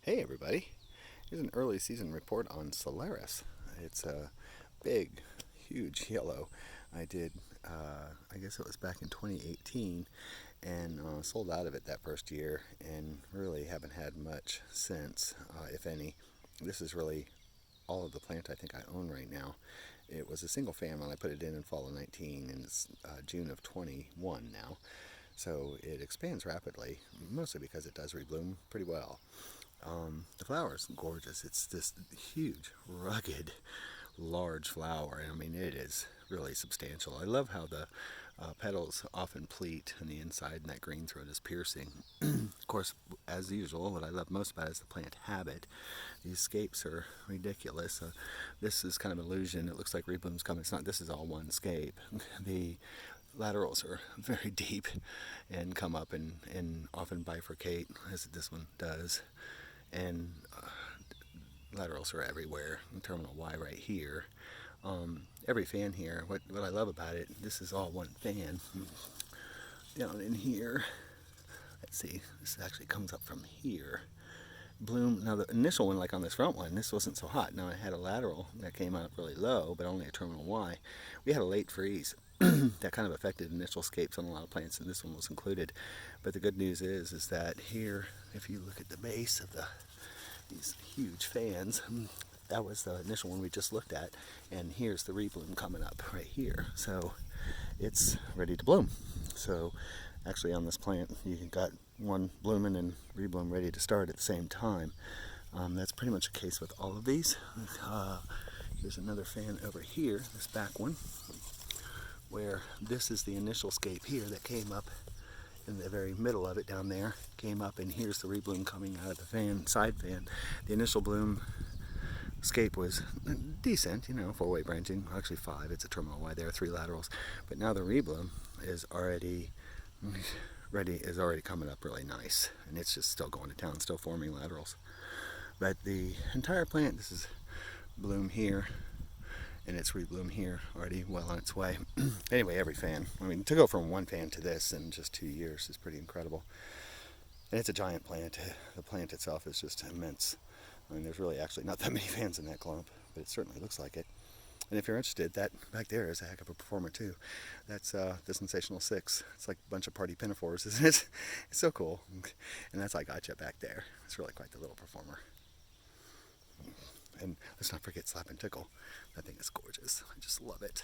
Hey everybody, here's an early season report on Solaris. It's a big, huge yellow. I did, I guess it was back in 2018, and sold out of it that first year, and really haven't had much since, if any. This is really all of the plant I think I own right now. It was a single fan when I put it in fall of 19, and it's June of 21 now. So it expands rapidly, mostly because it does rebloom pretty well. The flower is gorgeous. It's this huge, rugged, large flower. I mean, it is really substantial. I love how the petals often pleat on the inside, and that green throat is piercing. Of course, as usual, what I love most about it is the plant habit. These scapes are ridiculous. This is kind of an illusion. It looks like rebloom's coming. It's not. This is all one scape. The laterals are very deep and come up and often bifurcate, as this one does. And laterals are everywhere. Terminal Y right here. Every fan here, what I love about it, this is all one fan. Down in here, let's see, this actually comes up from here. Bloom, now the initial one, like on this front one, this wasn't so hot. Now I had a lateral that came out really low, but only a terminal Y. We had a late freeze that kind of affected initial scapes on a lot of plants, and this one was included. But the good news is that here, if you look at the base of these huge fans, that was the initial one we just looked at, and here's the rebloom coming up right here. So it's ready to bloom. So actually on this plant, you got one blooming and rebloom ready to start at the same time. That's pretty much the case with all of these. Here's another fan over here, this back one, where this is the initial scape here that came up in the very middle of it down there, came up, and here's the rebloom coming out of the fan, side fan. The initial bloom scape was decent, 4-way branching, actually 5, it's a terminal Y there, 3 laterals, but now the rebloom is already coming up really nice, and it's just still going to town, still forming laterals. But the entire plant, this is bloom here, and it's rebloom here, already well on its way. Anyway, every fan, I mean, to go from one fan to this in just 2 years is pretty incredible. And it's a giant plant. The plant itself is just immense. I mean, there's really actually not that many fans in that clump, but it certainly looks like it. And if you're interested, that back there is a heck of a performer too. That's the Sensational 6. It's like a bunch of party pinafores, isn't it? It's so cool. And that's I Gotcha back there. It's really quite the little performer. And let's not forget Slap and Tickle. That thing is gorgeous. I just love it.